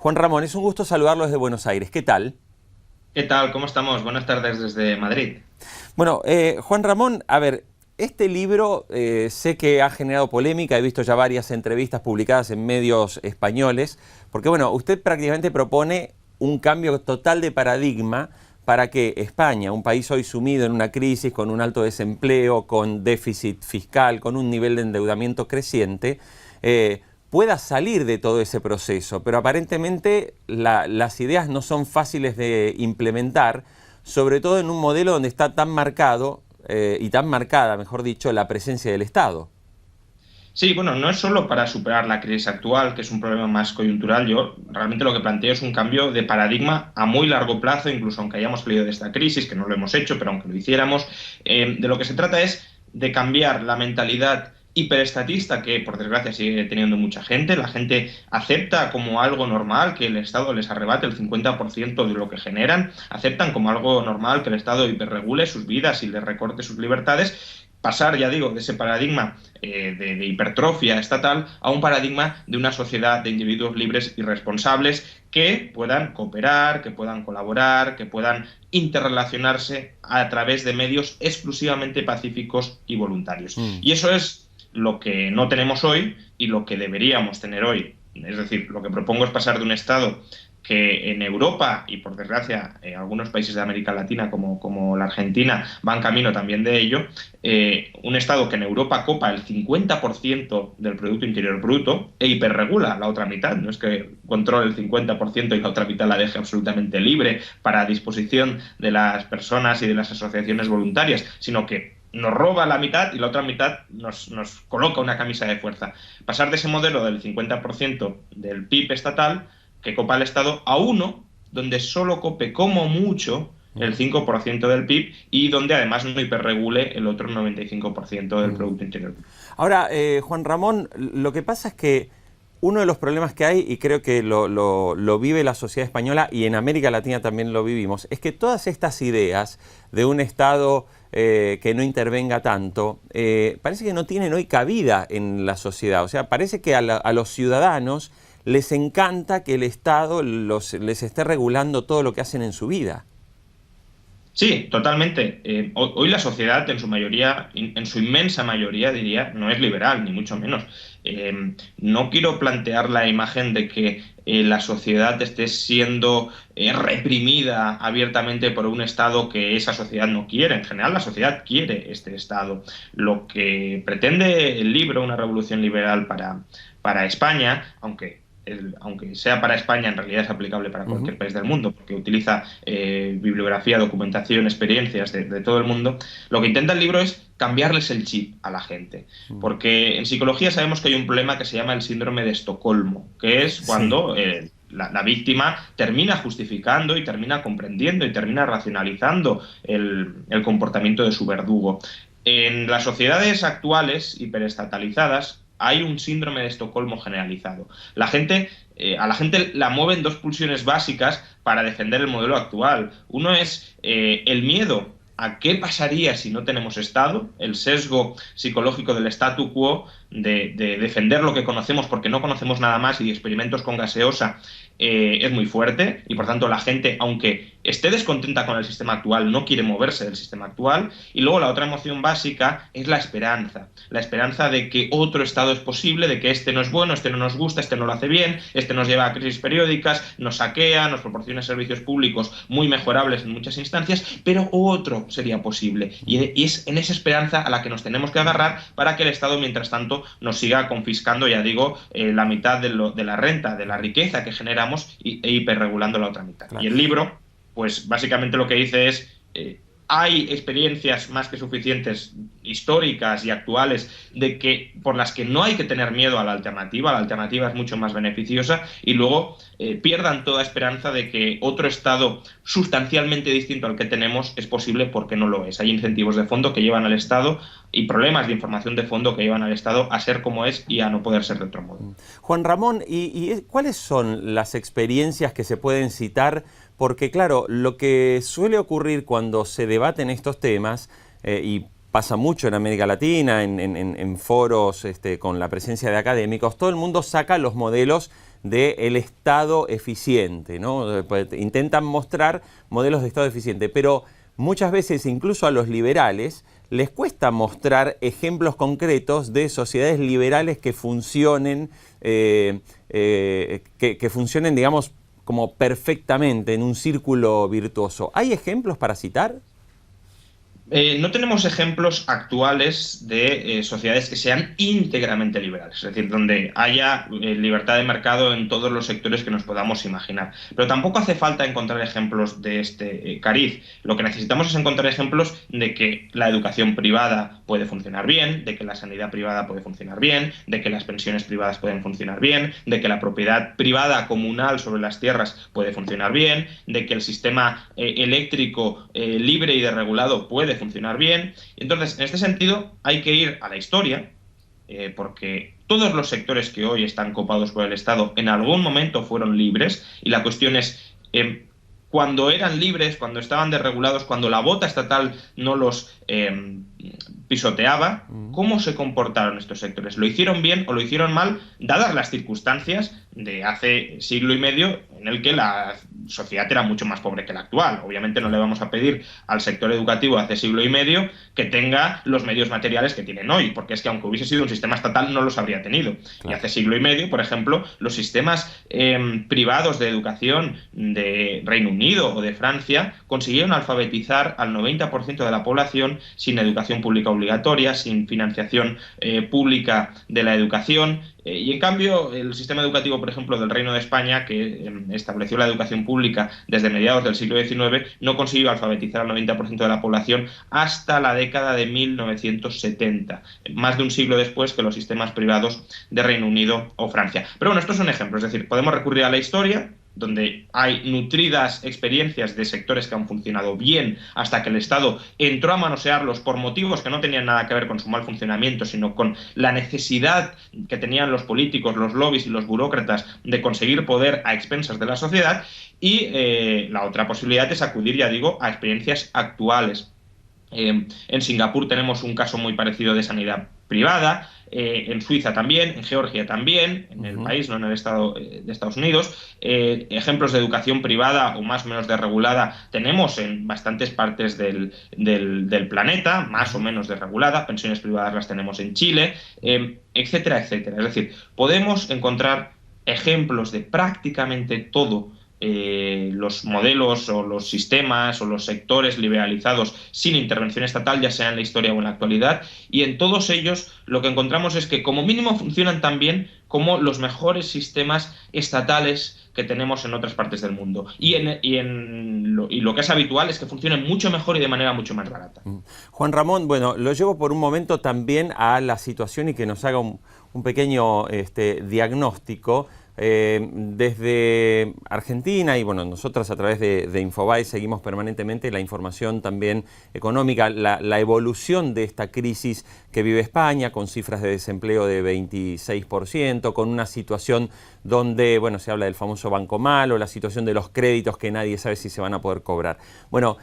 Juan Ramón, es un gusto saludarlo desde Buenos Aires. ¿Qué tal? ¿Qué tal? ¿Cómo estamos? Buenas tardes desde Madrid. Bueno, Juan Ramón, a ver, este libro sé que ha generado polémica, he visto ya varias entrevistas publicadas en medios españoles, porque bueno, usted prácticamente propone un cambio total de paradigma para que España, un país hoy sumido en una crisis, con un alto desempleo, con déficit fiscal, con un nivel de endeudamiento creciente, pueda salir de todo ese proceso. Pero aparentemente las ideas no son fáciles de implementar, sobre todo en un modelo donde está tan marcado y tan marcada, mejor dicho, la presencia del Estado. Sí, bueno, no es solo para superar la crisis actual, que es un problema más coyuntural. Yo realmente lo que planteo es un cambio de paradigma a muy largo plazo, incluso aunque hayamos salido de esta crisis, que no lo hemos hecho, pero aunque lo hiciéramos, de lo que se trata es de cambiar la mentalidad hiperestatista que, por desgracia, sigue teniendo mucha gente. La gente acepta como algo normal que el Estado les arrebate el 50% de lo que generan, aceptan como algo normal que el Estado hiperregule sus vidas y les recorte sus libertades. Pasar, ya digo, de ese paradigma de hipertrofia estatal a un paradigma de una sociedad de individuos libres y responsables que puedan cooperar, que puedan colaborar, que puedan interrelacionarse a través de medios exclusivamente pacíficos y voluntarios. Mm. Y eso es lo que no tenemos hoy y lo que deberíamos tener hoy. Es decir, lo que propongo es pasar de un Estado que en Europa y por desgracia en algunos países de América Latina como la Argentina van camino también de ello, un Estado que en Europa copa el 50% del Producto Interior Bruto e hiperregula la otra mitad, no es que controle el 50% y la otra mitad la deje absolutamente libre para disposición de las personas y de las asociaciones voluntarias, sino que nos roba la mitad y la otra mitad nos coloca una camisa de fuerza. Pasar de ese modelo del 50% del PIB estatal que copa el Estado a uno donde solo cope como mucho el 5% del PIB y donde además no hiperregule el otro 95% del Mm. Producto Interior. Ahora, Juan Ramón, lo que pasa es que uno de los problemas que hay, y creo que lo vive la sociedad española y en América Latina también lo vivimos, es que todas estas ideas de un Estado que no intervenga tanto, parece que no tienen hoy cabida en la sociedad. O sea, parece que a los ciudadanos les encanta que el Estado les esté regulando todo lo que hacen en su vida. Sí, totalmente. Hoy la sociedad en su mayoría, en su inmensa mayoría diría, no es liberal, ni mucho menos. No quiero plantear la imagen de que la sociedad esté siendo reprimida abiertamente por un Estado que esa sociedad no quiere. En general, la sociedad quiere este Estado. Lo que pretende el libro, una revolución liberal para España, aunque sea para España, en realidad es aplicable para Ujú. cualquier país del mundo, porque utiliza bibliografía, documentación, experiencias de todo el mundo, lo que intenta el libro es cambiarles el chip a la gente. Mm. Porque en psicología sabemos que hay un problema que se llama el síndrome de Estocolmo, que es Sí. cuando la víctima termina justificando y termina comprendiendo y termina racionalizando el comportamiento de su verdugo. En las sociedades actuales, hiperestatalizadas, hay un síndrome de Estocolmo generalizado. A la gente la mueven dos pulsiones básicas para defender el modelo actual. Uno es el miedo a qué pasaría si no tenemos Estado, el sesgo psicológico del statu quo, de defender lo que conocemos porque no conocemos nada más y experimentos con gaseosa es muy fuerte y por tanto la gente, aunque esté descontenta con el sistema actual, no quiere moverse del sistema actual. Y luego la otra emoción básica es la esperanza de que otro Estado es posible, de que este no es bueno, este no nos gusta, este no lo hace bien, este nos lleva a crisis periódicas, nos saquea, nos proporciona servicios públicos muy mejorables en muchas instancias, pero otro sería posible. Y es en esa esperanza a la que nos tenemos que agarrar para que el Estado, mientras tanto, nos siga confiscando, ya digo, la mitad de la renta, de la riqueza que generamos e hiperregulando la otra mitad. Y Claro. el libro, pues básicamente lo que dice es, hay experiencias más que suficientes históricas y actuales por las que no hay que tener miedo a la alternativa es mucho más beneficiosa y luego pierdan toda esperanza de que otro Estado sustancialmente distinto al que tenemos es posible porque no lo es. Hay incentivos de fondo que llevan al Estado y problemas de información de fondo que llevan al Estado a ser como es y a no poder ser de otro modo. Juan Ramón, cuáles son las experiencias que se pueden citar? Porque claro, lo que suele ocurrir cuando se debaten estos temas, y pasa mucho en América Latina, en foros con la presencia de académicos, todo el mundo saca los modelos del Estado eficiente, ¿no? Intentan mostrar modelos de Estado eficiente, pero muchas veces incluso a los liberales les cuesta mostrar ejemplos concretos de sociedades liberales que funcionen, que funcionen, digamos, como perfectamente en un círculo virtuoso. ¿Hay ejemplos para citar? No tenemos ejemplos actuales de sociedades que sean íntegramente liberales, es decir, donde haya libertad de mercado en todos los sectores que nos podamos imaginar. Pero tampoco hace falta encontrar ejemplos de este cariz. Lo que necesitamos es encontrar ejemplos de que la educación privada puede funcionar bien, de que la sanidad privada puede funcionar bien, de que las pensiones privadas pueden funcionar bien, de que la propiedad privada comunal sobre las tierras puede funcionar bien, de que el sistema eléctrico libre y desregulado puede funcionar bien. Entonces, en este sentido, hay que ir a la historia, porque todos los sectores que hoy están copados por el Estado en algún momento fueron libres, y la cuestión es, cuando eran libres, cuando estaban desregulados, cuando la bota estatal no los pisoteaba, ¿cómo se comportaron estos sectores? ¿Lo hicieron bien o lo hicieron mal, dadas las circunstancias de hace siglo y medio en el que la sociedad era mucho más pobre que la actual? Obviamente no le vamos a pedir al sector educativo hace siglo y medio que tenga los medios materiales que tienen hoy, porque es que aunque hubiese sido un sistema estatal no los habría tenido. Claro. Y hace siglo y medio, por ejemplo, los sistemas privados de educación de Reino Unido o de Francia consiguieron alfabetizar al 90% de la población sin educación pública obligatoria, sin financiación pública de la educación. Y en cambio, el sistema educativo, por ejemplo, del Reino de España, que estableció la educación pública desde mediados del siglo XIX, no consiguió alfabetizar al 90% de la población hasta la década de 1970, más de un siglo después que los sistemas privados de Reino Unido o Francia. Pero bueno, estos son ejemplos, es decir, podemos recurrir a la historia, donde hay nutridas experiencias de sectores que han funcionado bien hasta que el Estado entró a manosearlos por motivos que no tenían nada que ver con su mal funcionamiento, sino con la necesidad que tenían los políticos, los lobbies y los burócratas de conseguir poder a expensas de la sociedad. Y la otra posibilidad es acudir, ya digo, a experiencias actuales. En Singapur tenemos un caso muy parecido de sanidad privada, en Suiza también, en Georgia también, en el país, no en el estado de Estados Unidos. Ejemplos de educación privada o más o menos desregulada tenemos en bastantes partes del planeta, más o menos desregulada. Pensiones privadas las tenemos en Chile, etcétera, etcétera. Es decir, podemos encontrar ejemplos de prácticamente todo. Los modelos o los sistemas o los sectores liberalizados sin intervención estatal, ya sea en la historia o en la actualidad, y en todos ellos lo que encontramos es que como mínimo funcionan tan bien como los mejores sistemas estatales que tenemos en otras partes del mundo. Y lo que es habitual es que funcionen mucho mejor y de manera mucho más barata. Juan Ramón, bueno, lo llevo por un momento también a la situación y que nos haga un pequeño diagnóstico. Desde Argentina, y bueno, nosotros a través de Infobae seguimos permanentemente la información también económica, la evolución de esta crisis que vive España, con cifras de desempleo de 26%, con una situación donde, bueno, se habla del famoso banco malo, la situación de los créditos que nadie sabe si se van a poder cobrar. Bueno,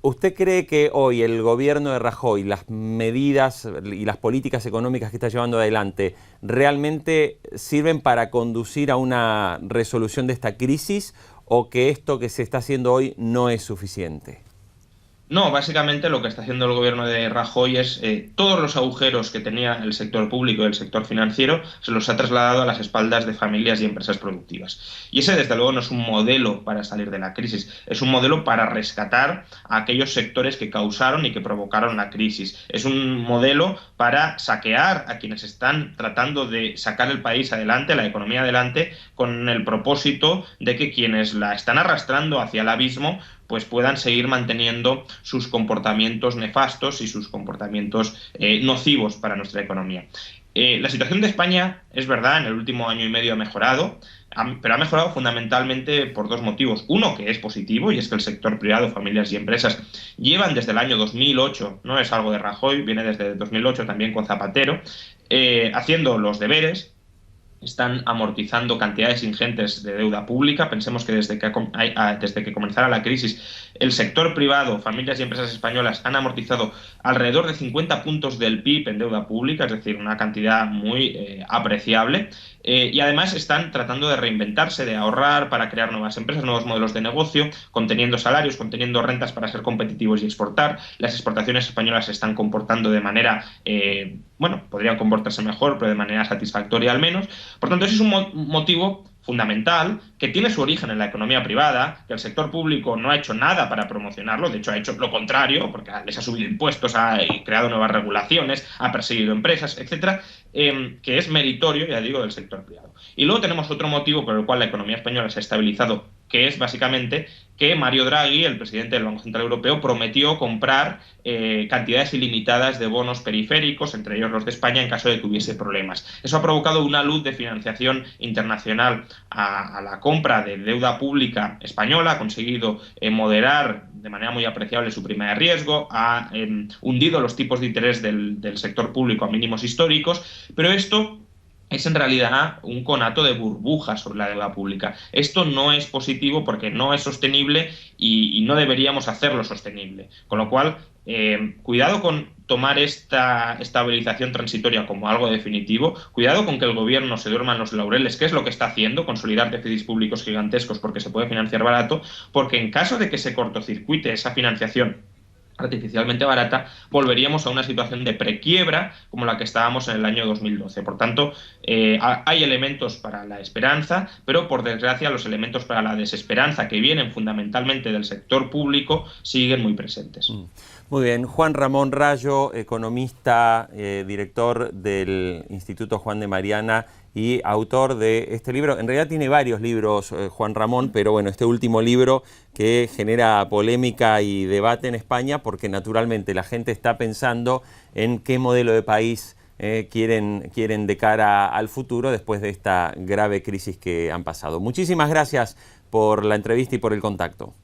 ¿usted cree que hoy el gobierno de Rajoy, las medidas y las políticas económicas que está llevando adelante, realmente sirven para conducir a una resolución de esta crisis, o que esto que se está haciendo hoy no es suficiente? No, básicamente lo que está haciendo el gobierno de Rajoy es todos los agujeros que tenía el sector público y el sector financiero se los ha trasladado a las espaldas de familias y empresas productivas. Y ese, desde luego, no es un modelo para salir de la crisis, es un modelo para rescatar a aquellos sectores que causaron y que provocaron la crisis. Es un modelo para saquear a quienes están tratando de sacar el país adelante, la economía adelante, con el propósito de que quienes la están arrastrando hacia el abismo pues puedan seguir manteniendo sus comportamientos nefastos y sus comportamientos nocivos para nuestra economía. La situación de España, es verdad, en el último año y medio ha mejorado, pero ha mejorado fundamentalmente por dos motivos. Uno, que es positivo, y es que el sector privado, familias y empresas, llevan desde el año 2008, no es algo de Rajoy, viene desde 2008 también con Zapatero, haciendo los deberes. Están amortizando cantidades ingentes de deuda pública. Pensemos que desde que comenzara la crisis, el sector privado, familias y empresas españolas han amortizado alrededor de 50 puntos del PIB en deuda pública, es decir, una cantidad muy apreciable. Y además están tratando de reinventarse, de ahorrar para crear nuevas empresas, nuevos modelos de negocio, conteniendo salarios, conteniendo rentas para ser competitivos y exportar. Las exportaciones españolas se están comportando de manera, bueno, podrían comportarse mejor, pero de manera satisfactoria al menos. Por tanto, ese es un motivo fundamental, que tiene su origen en la economía privada, que el sector público no ha hecho nada para promocionarlo, de hecho ha hecho lo contrario, porque les ha subido impuestos, ha creado nuevas regulaciones, ha perseguido empresas, etcétera, que es meritorio, ya digo, del sector privado. Y luego tenemos otro motivo por el cual la economía española se ha estabilizado, que es básicamente que Mario Draghi, el presidente del Banco Central Europeo, prometió comprar cantidades ilimitadas de bonos periféricos, entre ellos los de España, en caso de que hubiese problemas. Eso ha provocado una luz de financiación internacional a la compra de deuda pública española, ha conseguido moderar de manera muy apreciable su prima de riesgo, ha hundido los tipos de interés del sector público a mínimos históricos, pero esto es en realidad un conato de burbujas sobre la deuda pública. Esto no es positivo porque no es sostenible y no deberíamos hacerlo sostenible. Con lo cual, cuidado con tomar esta estabilización transitoria como algo definitivo, cuidado con que el gobierno se duerma en los laureles, que es lo que está haciendo, consolidar déficits públicos gigantescos porque se puede financiar barato, porque en caso de que se cortocircuite esa financiación artificialmente barata, volveríamos a una situación de prequiebra como la que estábamos en el año 2012. Por tanto, hay elementos para la esperanza, pero por desgracia los elementos para la desesperanza, que vienen fundamentalmente del sector público, siguen muy presentes. Muy bien. Juan Ramón Rayo, economista, director del Instituto Juan de Mariana y autor de este libro. En realidad tiene varios libros, Juan Ramón, pero bueno, este último libro que genera polémica y debate en España porque naturalmente la gente está pensando en qué modelo de país quieren de cara al futuro después de esta grave crisis que han pasado. Muchísimas gracias por la entrevista y por el contacto.